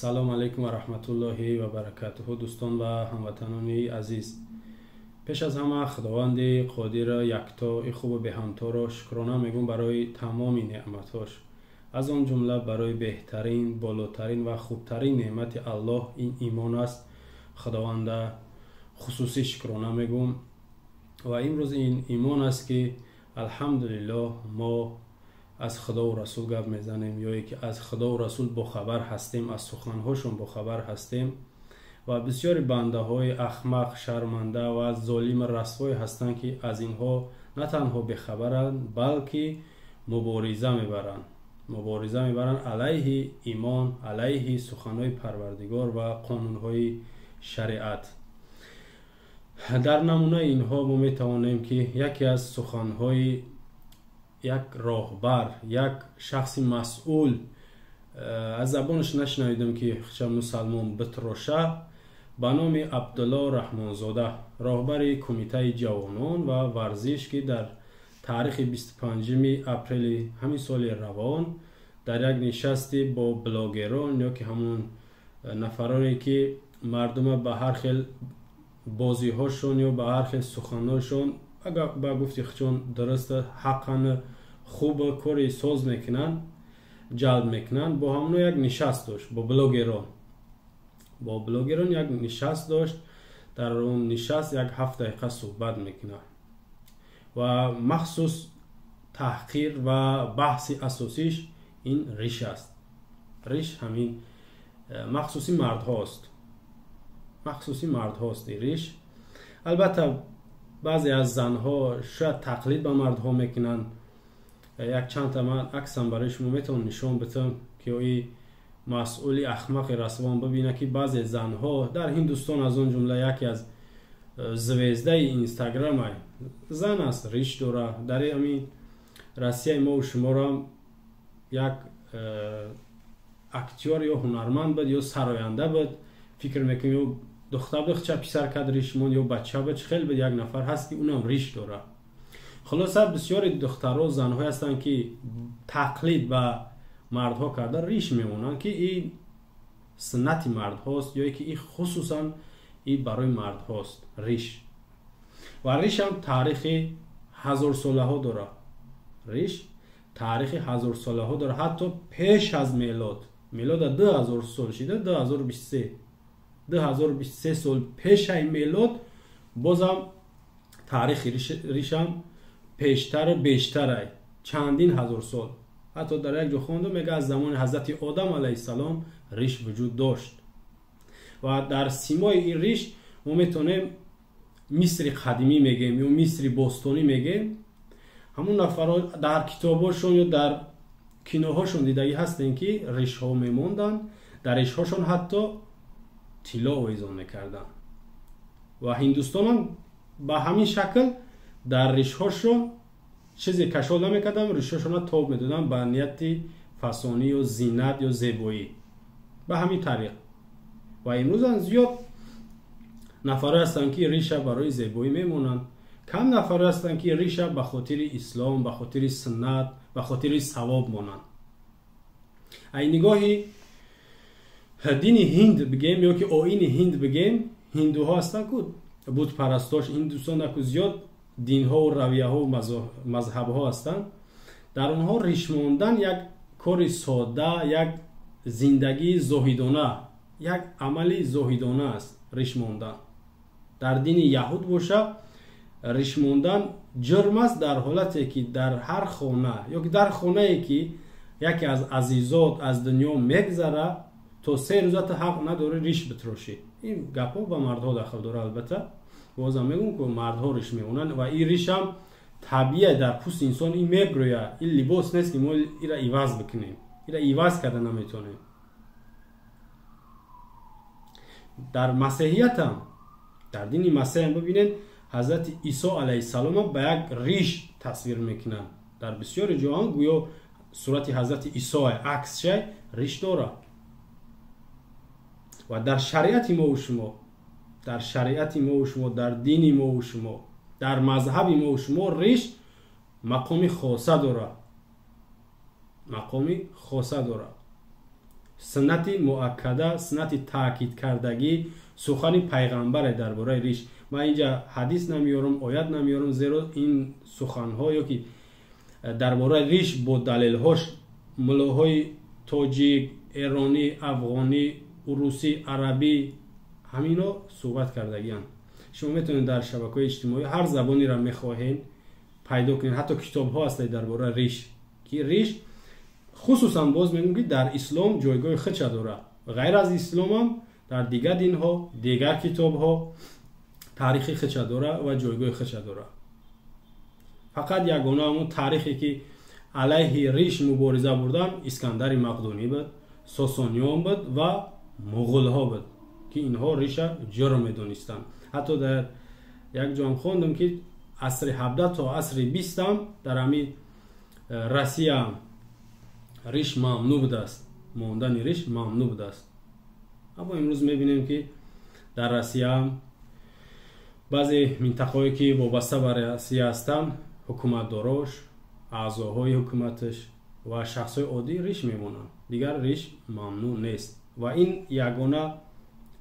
سلام علیکم و رحمت الله و برکاته دوستان و هموطنان عزیز. پیش از همه خداوند قادر یکتا خوب به همتا را شکرانه میگم برای تمام نعمتاش، از آن جمله برای بهترین، بالاترین و خوبترین نعمت الله این ایمان است. خداوند خصوصی شکرانه میگم و امروز این ایمان است که الحمدلله ما از خدا و رسول گپ میزنیم، یا که از خدا و رسول با خبر هستیم، از سخنهاشون با خبر هستیم و بسیاری بنده های احمق، شرمنده و ظالم رسوای هستند که از اینها نه تنها به خبرند بلکه مبارزه میبرند علیه ایمان، علیه سخنهای پروردگار و قانونهای شریعت. در نمونه اینها ما میتوانیم که یکی از سخنهای یک راهبر، یک شخص مسئول، از زبانش نشنیدم که چه مسلمان بتراشه، به نام عبدالله رحمانزاده، راهبر کمیته جوانان و ورزش که در تاریخ 25 اپریل همین سال روان در یک نشستی با بلاگران یا که همون نفرانی که مردم به هر خیل بازی هاشون یا به هر خیل سخنهاشون اگر با گفتی خچون درست حقا خوب کاری ساز میکنن، جلب میکنن، با همون یک نشست داشت با بلاگران یک نشست داشت. در اون نشست یک 7 دقیقه صحبت میکنه و مخصوص تحقیر و بحث اساسیش این ریش است. ریش همین مخصوصی مرد هاست ریش. البته بعضی از زنها شاید تقلید به مردها میکنن. یک چند تا من عکسم برای شما میتونم نشون بدم که این مسئولی احمق رسوان ببینه که بعضی زنها در هندوستان، از اون جمله یکی از زویزده اینستاگرام زن است، ریش داره. در همین روسیه ما و شما را یک اکتیور یا هنرمند بود یا سراینده بود، فکر میکنیم دختر بخچه پسر کد ریشمون یا بچه بچه خیلی به یک نفر هست که اونم ریش داره. خلاصه بسیاری دخترها و زنها هستن که تقلید به مردها کرده ریش میمونن که این سنت مرد هاست یا که این خصوصا این برای مرد هاست ریش. و ریش هم تاریخ 1000 ساله ها داره. ریش تاریخ 1000 ساله ها داره، حتی پیش از میلاد 2000 سال شده، 2023 سال پیش از میلاد بازم تاریخ ریش هم پیشتر و بیشتر چندین هزار سال. حتی در یک جا خوندم میگه از زمان حضرت آدم علیه السلام ریش وجود داشت. و در سیمای این ریش ما میتونیم مصر قدیمی میگیم یا مصر باستانی میگیم. همون نفرها در کتاباشون یا در کینوهاشون دیدگی هستن که ریش ها میموندن، در ریش هاشون حتی طلا آویزان میکردن. و هندوستان هم به همین شکل در ریش هاشون چیزی کشال نمیکردن، ریش هاشون تاب میدادن به نیت فسانی و زینت یا زیبایی به همین طریق. و امروز زیاد نفر هستن که ریش برای زیبایی میمونن، کم نفر هستن که ریش به خاطر اسلام، به خاطر سنت، به خاطر ثواب مونن. این نگاهی دین هند بگیم یا که آیین هند بگیم، هندوها هستن که بت پرستاش هندوستان که زیاد دین ها و رویه ها و مذهب ها هستن. در اونها ریش ماندن یک کار ساده، یک زندگی زاهدانه، یک عملی زاهدانه است. ریش ماندن در دین یهود باشه، ریش ماندن جرم است، در حالتی که در هر خانه یا در خانه ای که یکی از عزیزات از دنیا میگذره تا 3 روزت حق نداره ریش بتراشی. این گپا با مردها داخل داره. البته بازم میگم که مردها ریش میمونن و این ریش هم طبیعه در پوست انسان این میگرویه. این لباس نیست که ما ایرا ایواز بکنیم، ایرا ایواز کرده نمیتونیم. در مسیحیت هم، در دین مسیح هم ببینید حضرت عیسی علیه السلام به یک ریش تصویر میکنن. در بسیار جاها گویا صورت حضرت عیسی عکس شای ریش داره. و در شریعت ما و شما، در دین ما و شما، در مذهب ما و شما ریش مقامی خاصه داره. سنتی مؤکده، سنتی تاکید کردگی سخن پیغمبر درباره ریش. من اینجا حدیث نمیارم، آیت نمیارم، زیرا این سخن‌ها یا که درباره ریش با دلیل‌هاش ملاهای تاجیک، ایرانی، افغانی، روسی، عربی همینا صحبت کردگیان. شما میتونید در شبکه‌های اجتماعی هر زبانی را میخواهید پیدا کنید. حتی کتاب‌ها هست درباره ریش که ریش خصوصا باز میگم که در اسلام جایگاه خودش داره. غیر از اسلام هم در دیگر دین‌ها، دیگر کتاب‌ها تاریخی خودش داره و جایگاه خودش داره. فقط یگانه همون تاریخی که علیه ریش مبارزه بردن اسکندر مقدونی بود، ساسانیان بود و مغول‌ها بود که اینها ریش جرم می‌دونستند. حتی در یک جا خوندم که عصر 17 تا عصر 20 هم در همین روسیه ریش ممنوع بوده است، ماندن ریش ممنوع بوده است. اما امروز می‌بینیم که در روسیه هم بعضی منطقه‌هایی که وابسته به روسیه هستند حکومتداراش، اعضاهای حکومتش و شخص‌های عادی ریش میمونند. دیگر ریش ممنوع نیست و این یگانه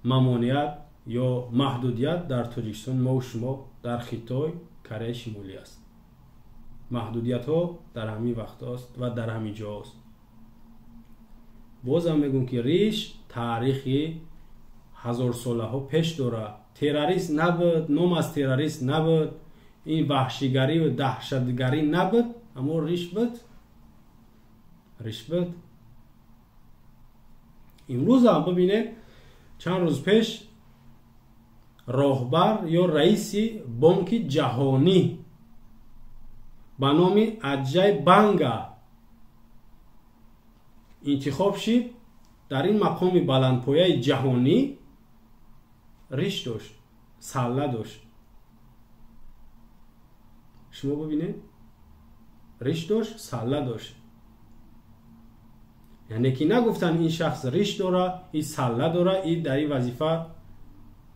ممنوعیت یا محدودیت در تاجیکستان ما و شما در خطای کره شمالی است. محدودیت ها در همین وقت است و در همین جا است. بازم میگم که ریش تاریخی هزار ساله ها پیش داره. تروریست نبود، نام از تروریست نبود، این وحشیگری و دهشتگری نبود، اما ریش بود. ریش بود. امروز هم ببینید چند روز پیش راهبر یا رئیس بانک جهانی به نام اجای بانگا انتخاب شد. در این مقام بلندپایه جهانی ریش داشت، سله داشت. شما ببینید ریش داشت، سله داشت. یعنی که نگفتن این شخص ریش داره، این سله داره، این در این وظیفه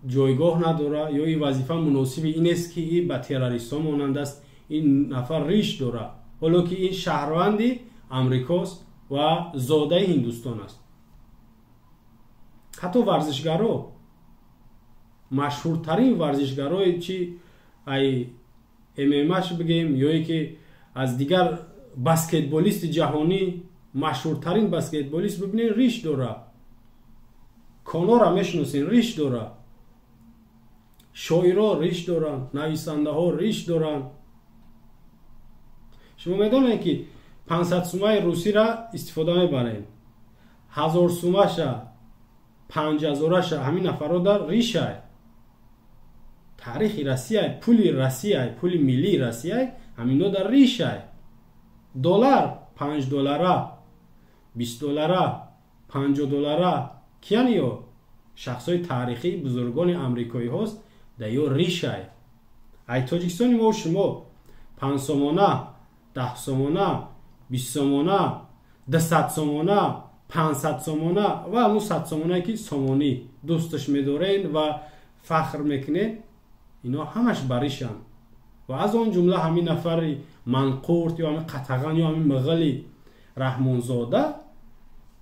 جایگاه نداره یا این وظیفه مناسب این است که این به تروریستان مانند است. این نفر ریش داره، حالا که این شهروندی امریکاست و زاده هندوستان است. حتی ورزشگرا، مشهورترین ورزشگرای چی ای MMAش بگیم یا ای که از دیگر بسکتبالیست جهانی مشهورترین بسکتبالیست ببینید ریش داره. کانو را میشناسین ریش داره. شاعرها ریش دارن، نویسنده ها ریش دارن. شما میدونید که 500 سومه روسی را استفاده میبرین، 1000 سومه شه، 5000 شه، همین نفرها در ریشه. تاریخ روسیه، پول روسیه، پول ملی روسیه همینا در ریشه. دلار 5 دلاره، 20 دلاره، 50 دلاره کیانیو شخصای تاریخی بزرگان امریکایی هست در یو ریشه. ای تاجیکستانی ما و شما 5 سومانه، 10 سومانه، 20 سومانه، 200 سومانه، 500 سومانه و همون 100 سومانه که سومانی دوستش میدارین و فخر میکنین، اینا همش بریشن. و از آن جمله همین نفر منقورت یا همین قطغن یا همین مغلی رحمانزاده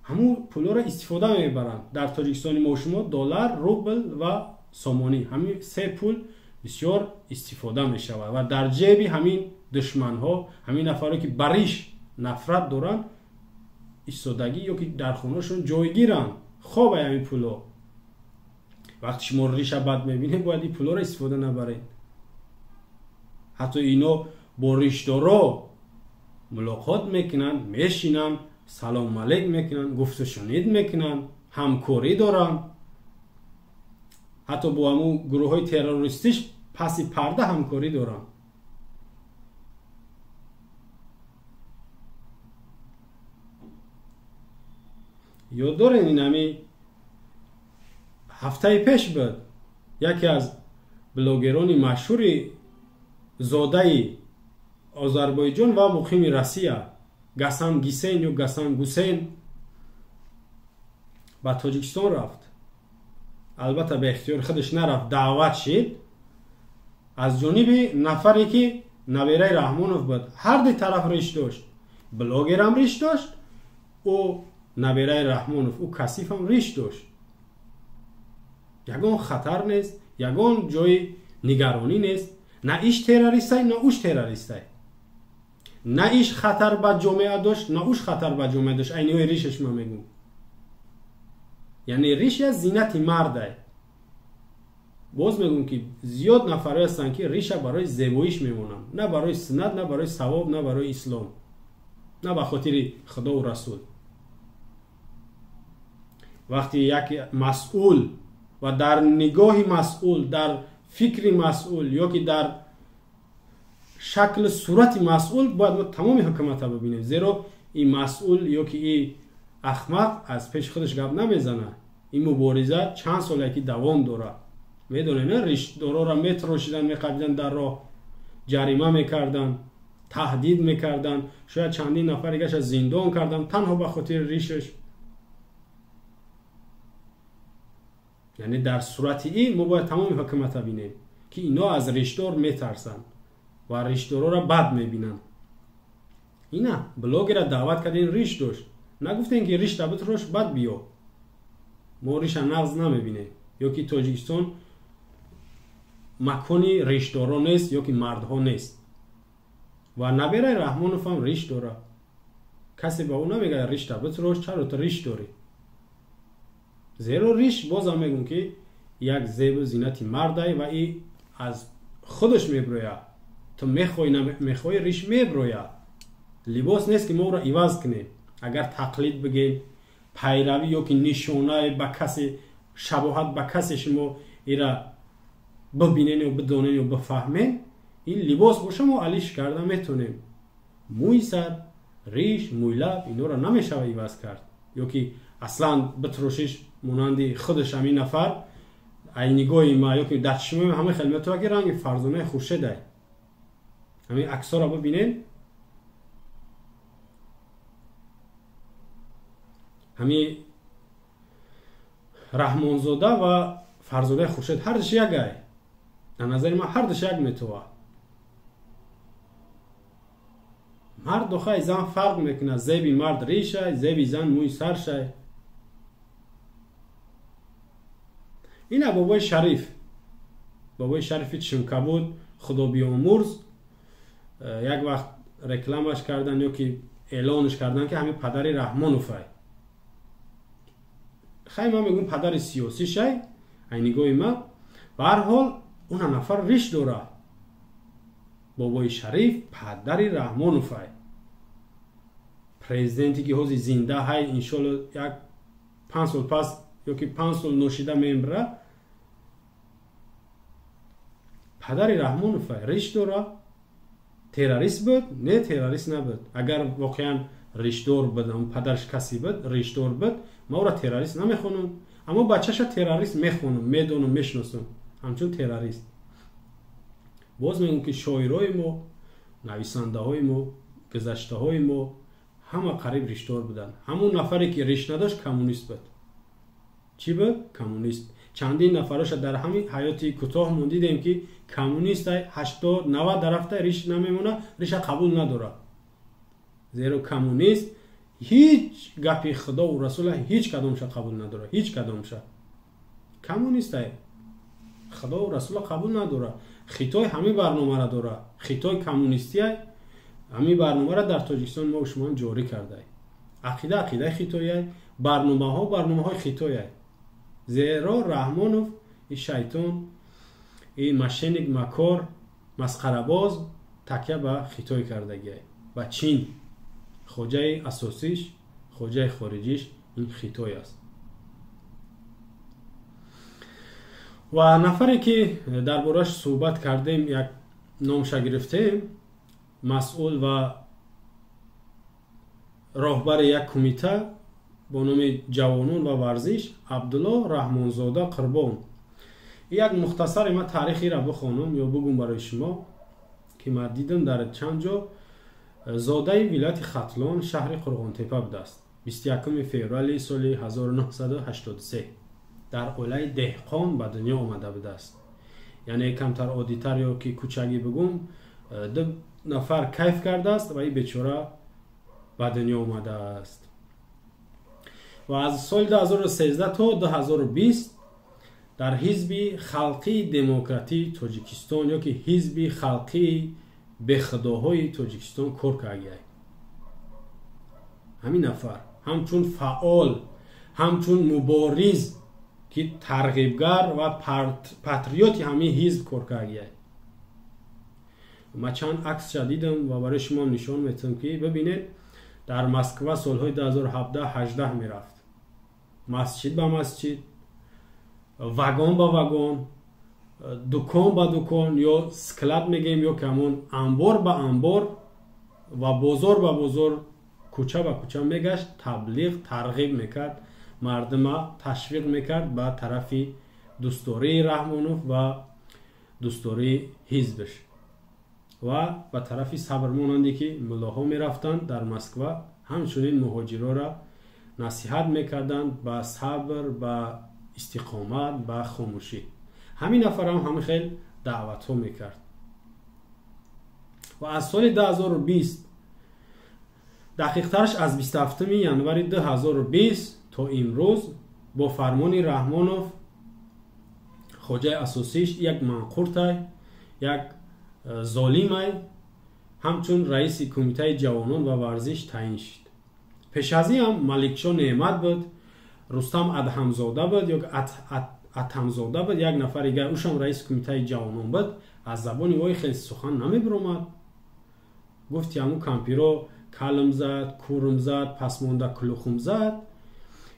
همون پولا را استفاده میبرن. در تاجیکستان ما شما دلار، روبل و سومانی همین سه پول بسیار استفاده میشود و در جیبی همین دشمن ها، همین نفرایی که بریش نفرت دارن ایستادگی یا که در خونهشون جایگیرن. خوب همین پولا وقتی شما ریش بد میبینید باید این پولا را استفاده نبرید. حتی اینا با ریشدارا ملاقات میکنن، میشینن، سلام علیک میکنن، گفت و شنید میکنن، همکاری دارن. حتی با همون گروه های تروریستیش پسی پرده همکاری دارن. یاد دارین این همی هفته پیش بود یکی از بلاگران مشهوری زاده آذربایجان و مقیم روسیه گسان گیسین یا گسان گوسین به تاجیکستان رفت. البته به اختیار خودش نرفت، دعوت شد از جانب نفری که نویره رحمانوف بود. هر دو طرف ریش داشت، بلاگر هم ریش داشت و набераи Раҳмонов ӯ Касифам риш дошт. ягон хатар нест, ягон ҷои нигаронӣ нест. На иш террористай, на уш террористай. На иш хатар ба ҷомеа дошт, на уш хатар ба ҷомеа дошт. айниҳои ришаш ма мегум. яъне риш я зинати мардай. боз мегум ки зиёд нафаре ҳастанд ки риша барои зебоиш мемонанд, на барои суннат, на барои савоб, на барои ислом, на ба хотири худову расул. вақти як масъул ва дар нигоҳи масъул, дар фикри масъул ёки дар шакли сурати масъул бояд мо тамоми ҳукумата бибинем. зеро ин масъул ёки ин ахмақ аз пеши худаш гап намезанад. ин мубориза чанд соле ки давом дорад. медонем риштдорора метрошиданд, меқабиданд дар роҳ, ҷарима мекарданд, таҳдид мекарданд, шояд чандин нафари гаша зиндон карданд танҳо ба хотири ришаш. яъне дар сурати ин мо бояд тамоми ҳукумата бинем ки ино аз риштдор метарсанд ва риштдорора бад мебинанд. ина блогера даъват кардем риш дошт, нагуфтем ки ришта битрош бад биё. мо риша нағз намебинем. ёки Тоҷикистон макони риштдоро нест ёки мардҳо нест. ва набераи Раҳмоновам риш дорад. касе ба ӯ намегӯяд ришта битрош, чаро ту риш дорӣ. зеро риш бозам мегӯм ки як зебу зинати мардай ва ин аз худаш меброяд. ту мехоҳӣ намехоҳӣ риш меброяд. либос нест ки мо ӯро иваз кунем. агар тақлид бигем, пайравӣ ёки нишонае ба касе шабоҳат ба касе шумо ира бибинем ё бидонем ё бифаҳмем, ин либос боша мо алиш карда метонем. мӯи сар, риш, мӯйлаб инҳоро намешавад иваз кард. ёки аслан битрошиш монанди худаш ҳамин нафар айнигоҳи ма ёки дар чишмои ҳама хел метавад ки ранги фарзонаи хуршедай. ҳамин аксоро бибинем. ҳамин Раҳмонзода ва Фарзодаи Хуршед ҳардуш ягай. дар назари ман ҳардуш як метавад. мард охай зан фарқ мекунад. зеби мард ришай, зеби зан мӯи саршай. ина бобои Шариф, бобои Шарифи Чишмкабуд, худобиомурз, як вақт рекламаш кардан ёки эълонаш кардан ки ҳамин падари Раҳмоновай. хай ман мегӯям падари сиёсӣ шай, айнигоҳи ман. ба ҳар ҳол уна нафар риш дорад. бобои Шариф падари Раҳмоновай. президенте ки ҳозир зинда ҳай иншоалло як 5 сол пас ёки 5 сол ношида мембира. падари Раҳмоновай риш дорад. террорист буд? Не, террорист набуд. агар воқеан риштдор буд, падараш каси буд, риштдор буд, ма ӯро террорист намехонам, аммо бачаша террорист мехонам, медонам, мешиносам ҳамчун террорист. боз мегӯям ки шоирои мо, нависандаҳои мо, гузаштаҳои мо ҳама қариб риштдор буданд. ҳамон нафаре ки риш надошт коммунист буд. чӣ буд? Коммунист. чандин нафароша дар ҳамин ҳаёти кӯтоҳ мон дидем ки коммунистай 80-90 дарафта риш намемона, риша қабул надорад. зеро коммунист ҳеҷ гапи худову расула ҳеҷ кадомша қабул надорад. ҳеҷ кадомша. коммунистай худову расула қабул надорад. хитой ҳамин барномаро дорад. хитой коммунистияй ҳамин барномаро дар Тоҷикистон мо шумо ҷорӣ кардаем. ақида ақидаи хитояй, барномаҳои хитояй. зеро Раҳмонов ин шайтон, ин мошенник, макор, масқарабоз такя ба хитой кардагиай. ба Чин. хоҷаи асосиш, хоҷаи хориҷиш ин хитой аст. ва нафаре ки дар бораш суҳбат кардем, як номша гирифтем, масъул ва роҳбари як кумита бо номи ҷавонон ва варзиш, Абдулло Раҳмонзода Қурбон. як мухтасари ман таърихиро бихонам ё бигӯм барои шумо ки ман дидам дар чанд ҷо. зодаи вилояти Хатлон, шаҳри Қурғонтепа будааст. 21 феврали соли 1983 дар оилаи деҳқон ба дунё омада будааст. яъне камтар оддитар ё ки кӯчагӣ бигӯм, 2 нафар кайф кардааст ва ин бечора ба дунё омадааст. و از سال 2013 تا 2020 در حزب خلقی دموکراتی تاجیکستان یا که حزب خلقی به خداهای تاجیکستان کار کرده. همین نفر همچون فعال، همچون مبارز که ترغیبگر و پاتریوتی همین حزب کار کرده. من چند عکس دیدم و برای شما نشان میدم که ببینید در مسکو سالهای 2017-18 میرفت، مسجد به مسجد، واگن به واگن، دکان به دکان یا سکلاب میگیم یا کمون انبار به انبار و بازار به بازار، کوچه به کوچه میگشت، تبلیغ ترغیب میکرد، مردم تشویق میکرد به طرف دوستداری رحمانوف و دوستداری حزبش و به طرف صبر مانندی که ملاها میرفتند در مسکو همچنین مهاجرا را نصیحت میکردند به صبر، به استقامت، به خاموشی. همین نفر هم خیلی دعوت ها میکرد و از سال 2020 دقیق ترش از 27 ینوری 2020 تا امروز با فرمان رحمانوف خوجه اساسیش یک منقورت، یک ظالم همچون رئیس کمیته جوانان و ورزش تعیین شد. پیش از این هم ملکشاه نعمت بود، رستم ادهمزاده بود یا اتمزاده بود، یک نفر دیگر اوشم رئیس کمیته جوانان بود. از زبان وای خیلی سخن نمیبرامد، گفت همون کمپیرو کلم زد، کورم زد، پس مونده کلوخم زد.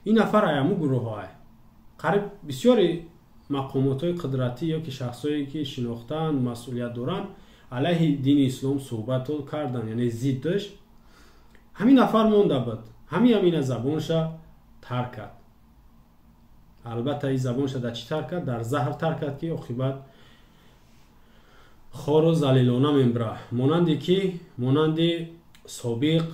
این نفر همون گروه های قریب بسیاری مقامات های قدرتی یا که شخصایی که شناختن مسئولیت دارن علیه دین اسلام صحبت کردن، یعنی ضدش. همین نفر مونده بود، همین زبانش ترک کرد. البته این زبانش در چی ترک کرد؟ در زهر ترک کرد که عاقبت خار و ذلیلانه میمبره، مانندی سابق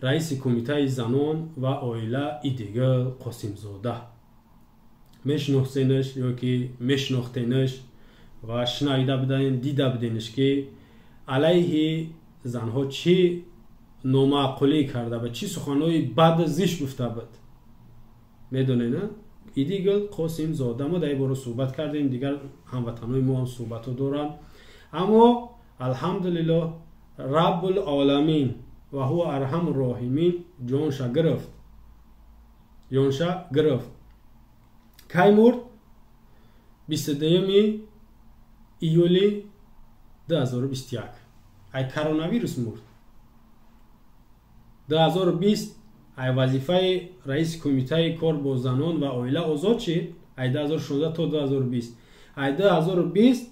رئیس کمیته زنان و عائله ایدگل قاسم زاده میشناختینش یا که میشناختینش و شنیده بودین، دیده بودینش که علیه زنها چی نامعقولی کرده بود، چی سخنهای بد زیش گفته بود. میدونین نه؟ ایدگل قاسم زاده ما در این باره صحبت کردیم، دیگر هموطنهای ما هم صحبت ها دارن. اما الحمدلله رب العالمین و هو ارحم الراحمین جانشا گرفت. کی مرد؟ 22 ایولی 2021 ای کرونا ویروس مرد. 2020 ای وظیفه رئیس کمیته کار با زنان و عائله آزاد شد. ای 2016 تا 2020 ای 2020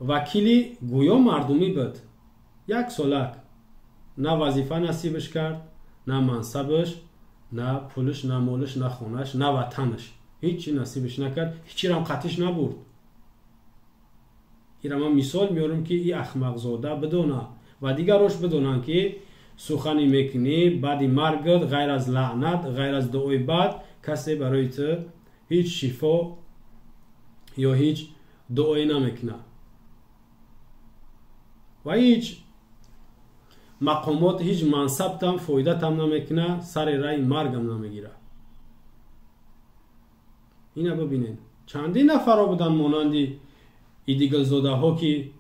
وکیلی گویا مردمی بود. یک سالک نه وظیفه نصیبش کرد، نه منصبش، نه پولش، نه مالش، نه خونش، نه وطنش، هیچی نصیبش نکرد، هیچی هم قطعش نبرد. این من مثال میارم که این احمق زاده بدونه و دیگرش بدونن که سخنی میکنی بعد مرگت غیر از لعنت، غیر از دعای بد کسی برای تو هیچ شفا یا هیچ دعایی نمیکنه و هیچ مقامات، هیچ منصب تام فایده تام نمیکنه، سر رای مرگم نمیگیره. اینا ببینید چندین نفر بودن مانندی ایدگل زاده ها که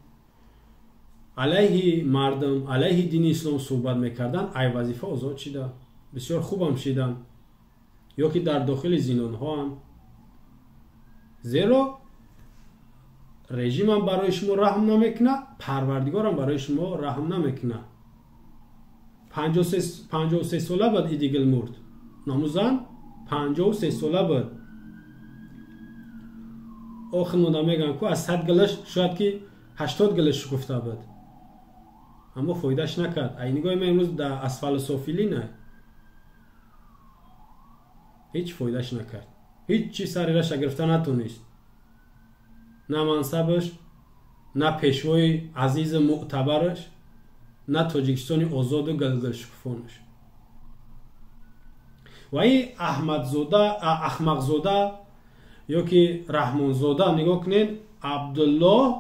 علیه مردم، علیه دین اسلام صحبت میکردن، ای وظیفه آزاد شده، بسیار خوب هم شدن، یا که در داخل زندان ها هم. زیرا رژیم هم برای شما رحم نمیکنه، پروردگار هم برای شما رحم نمیکنه. 53 ساله بود ایدگل مرد، ناموزن 53 ساله بود. آخر مونده میگن که از 100 گلش شاید که 80 گلش گفته بود، اما فایدهش نکرد. ای نگاه من امروز در اسفل سافلی نه، هیچ فایدهش نکرد، هیچ چی سری را گرفته نتونست، نه منصبش، نه پیشوای عزیز معتبرش، نه تاجیکستانی آزاد و گلگل شکفانش. و این احمق زاده یا که رحمان زاده نگاه کنین، عبدالله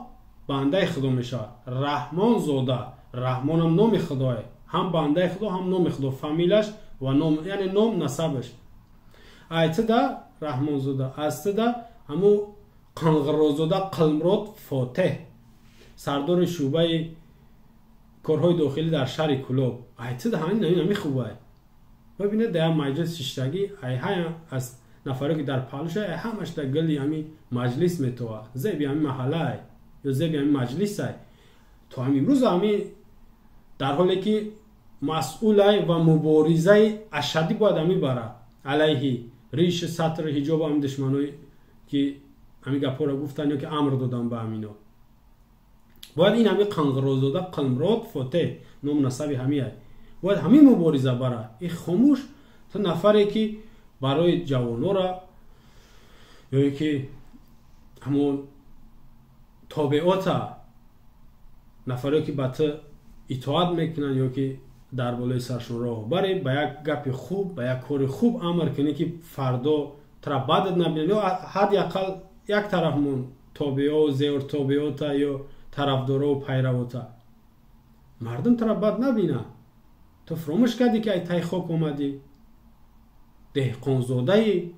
بنده خدا میشه، رحمان زاده، رحمان هم نام خداه، هم بنده خدا هم نام خدا، فامیلش و نام یعنی نام نسبش ایتدا رحمانزاده استدا همو قنقرازاده قلمرود فاتح سردار شعبه کارهای داخلی در شهر کلوب ایتدا همین خوبه ببینید در مجلس ششتگی ای از نفری که در پالوش همش در گلی همین مجلس میتوه زیبی همین محله یا زیبی همین مجلس ای تو همین امروز همین در حالی که مسئول و مبارزه اشدی باید همین بره علیه ریش سطر حجاب همین دشمنایی که همین گپا را گفتن یا که امر دادن به همینو باید این همین قنقرازاده قلمرود فاتح نام نسبی همین ای باید همین مبارزه بره این خاموش تا نفری که برای جوانو را یا که همون تابعات نفری که به تو اطاعت میکنن یا که در بالای سرشون راه بری به یک گپ خوب به یک کار خوب امر کنی که فردا ترا بدت نبینن یا حداقل یک طرفمون تابعه و زیر تابعات یا طرفدارا و پیروات مردم ترا بد نبینن تو فراموش کردی که ای تای خاک اومدی دهقانزاده ای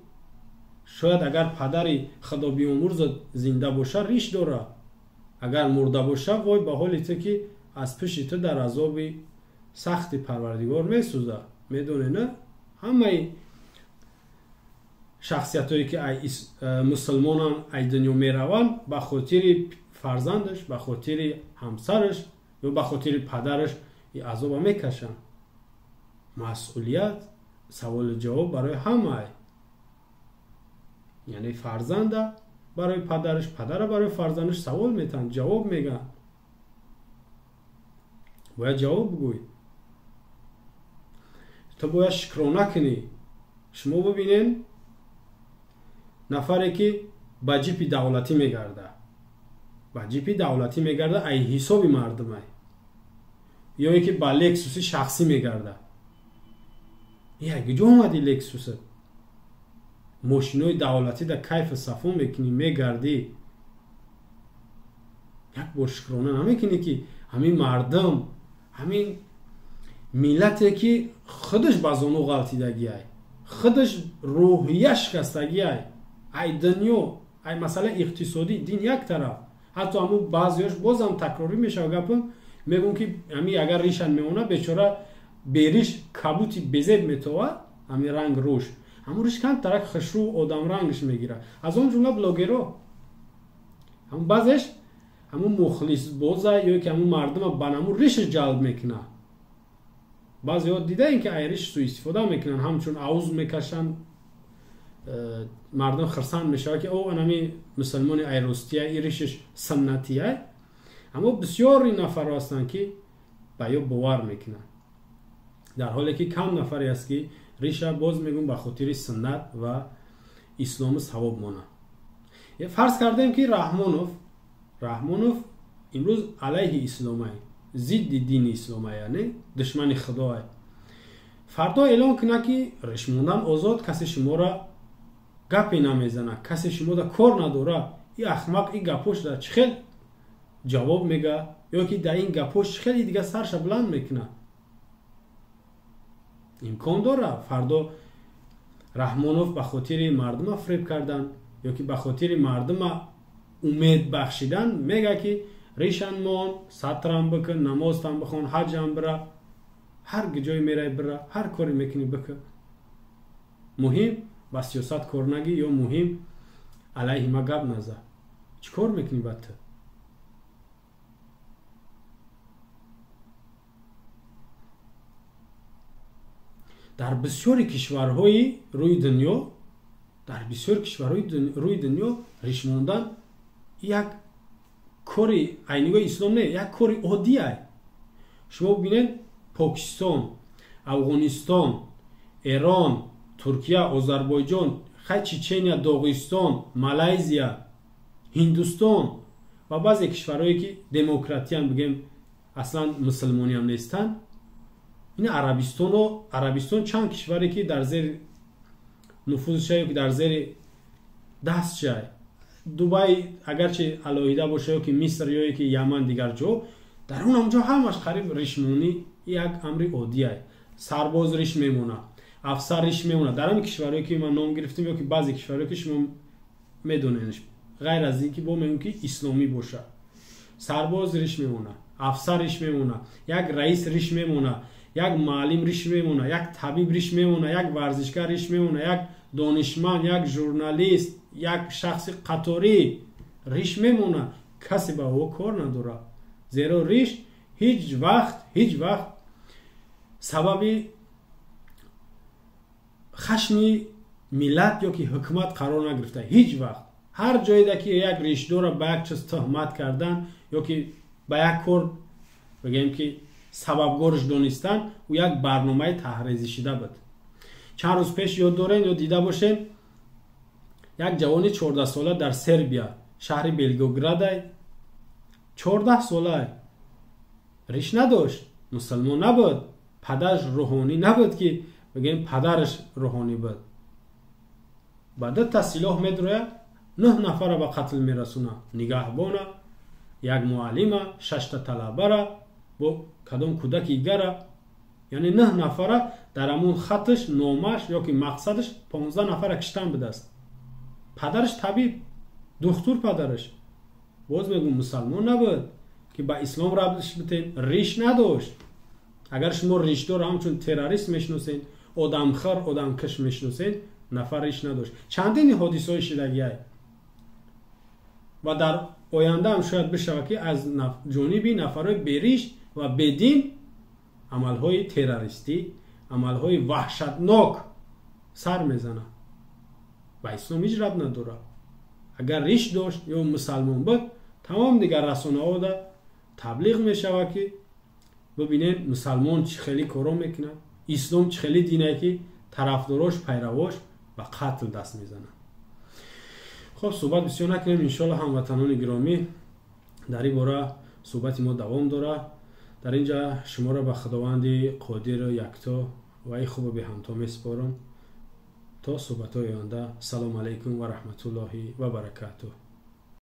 شاید اگر پدری خدا بیامرز زنده باشه ریش داره اگر مرده باشه وای به حالی تو که از پیش تو در عذاب سخت پروردگار میسوزه میدونه نه همه شخصیت هایی که ای مسلمان ای دنیا میرون به خاطر فرزندش به خاطر همسرش یا به خاطر پدرش این عذاب میکشن مسئولیت سوال جواب برای همه یعنی فرزنده برای پدرش پدر برای فرزندش سوال میتن جواب میگن باید جواب بگوی تو باید شکرانه کنی شما ببینین نفری که با جیپی دولتی میگرده با جیپی دولتی میگرده ای حسابی مردمه یا یکی با لکسوسی شخصی میگرده یک جا اومدی لکسوس ماشینای دولتی در کیف صفون میکنی میگردی یک بار شکرانه نمیکنی که همین مردم همین ملتی که خودش بازونو غلطیدگی ای خودش روحیه شکستگی ای دنیا ای مسئله اقتصادی دین یک طرف حتی همون بعضیاش بازم تکراری میشه و گپم میگون که همین اگر ریشن میمونه بیچاره بیریش کبوتی بزید میتوه همین رنگ روش همون ریش کن ترک خشرو آدم رنگش میگیره از اون جمله بلاگرو همون بعضش همون مخلص بازه یا که همون مردم بنامون ریش جلب میکنه بعضی ها دیده این که ای ریش سو استفاده میکنن همچون عوض میکشن مردم خرسان میشه که او انمی مسلمان ای رستیه ای ریشش سنتیه اما بسیاری نفر هستن که با یا باور میکنن در حالی که کم نفری است که ریشه باز میگون به خاطر سنت و اسلام ثواب مانه فرض کردیم که رحمانوف امروز علیه اسلامه ضد دین اسلامه یعنی دشمن خداه فردا اعلان کنه که ریش موندن آزاد کسی شما را گپی نمیزنه کسی شما را کار نداره این احمق این گپوش در چخیل جواب میگه یا که در این گپوش خیلی دیگه سرش بلند میکنه امکان داره فردا رحمانوف به خاطر مردم فریب کردن یا که به خاطر مردم امید بخشیدن میگه که ریشن مان سطرم بکن نمازتم بخون حجم بره هر جای میره بره هر کاری میکنی بکن مهم با سیاست کار نگی یا مهم علیه ما گپ نزه چی کار میکنی با تو در بسیاری کشورهای روی دنیا ریش موندن یک کاری عینیگاه اسلام نه یک کاری عادیه شما ببینید پاکستان افغانستان ایران ترکیه آذربایجان چچنیا داغستان مالزیا هندوستان و بعضی کشورهایی که دموکراتی هم بگیم اصلا مسلمانی هم نیستن این عربستان چند کشوری که در زیر نفوذ شده که در زیر دست شده دبی اگرچه علاهیده باشه که مصر یا که یمن دیگر جو در اون همجا همش قریب ریشمونی یک امر عادیه سرباز ریش میمونه افسر ریش میمونه. در همین کشورهایی که من نام گرفتم یا که بعضی کشورهایی که شما میدونینش، غیر از اینکه با میگم که اسلامی باشه، سرباز ریش میمونه، افسر ریش میمونه، یک رئیس ریش میمونه، یک معلم ریش میمونه، یک طبیب ریش میمونه، یک ورزشکار ریش میمونه، یک دانشمند، یک ژورنالیست، یک شخص قطاری ریش میمونه. کسی با او کار نداره، زیرا ریش هیچ وقت سبب خشم ملت یا که حکومت قرار نگرفته. هیچ وقت هر جایی که یک ریشدار به یک چیز تهمت کردن یا که به یک کار بگیم که سببگارش دونستن و یک برنامه تحریزی شده بود. چند روز پیش یاد دارین یا دیده باشین یک جوان 14 ساله در سربیا شهر بلگراد 14 ساله ریش نداشت، مسلمان نبود، پدرش روحانی نبود که بگیم پدرش روحانی بود. بعد تسلیح میدره 9 نفر به قتل میرسونه، نگهبان، یک معلم، 6 تا طلبه را با کدام کودکی دیگر، یعنی 9 نفر در همون خطش نامش یا که مقصدش 15 نفر کشتن بده است. پدرش طبیب، دکتر پدرش، باز میگم مسلمان نبود که با اسلام ربطش بتین، ریش نداشت. اگر شما ریشدار همچون تروریست میشناسین، آدمخوار، آدمکش میشناسین، نفر ریش نداشت. چندین حادثه های شدگی های و در آینده هم شاید بشه که از جانبی نفرهای بریش و بدین عملهای تروریستی، عملهای وحشتناک سر میزنه. با اسلام هیچ ربط نداره. اگر ریش داشت یا مسلمان بود، تمام دیگر رسانه ها ده تبلیغ میشه که ببینین مسلمان چه خیلی کارا میکنه، اسلام چه خیلی دینه که طرفداراش پیرواش و قتل دست میزنه. خب صحبت بسیار نکنیم، انشالله هموطنان گرامی در این باره صحبت ما دوام داره. در اینجا شما را به خداوند قادر یکتا و ای خوب به همتا میسپارم تا صحبت های آینده. سلام علیکم و رحمت الله و برکاته.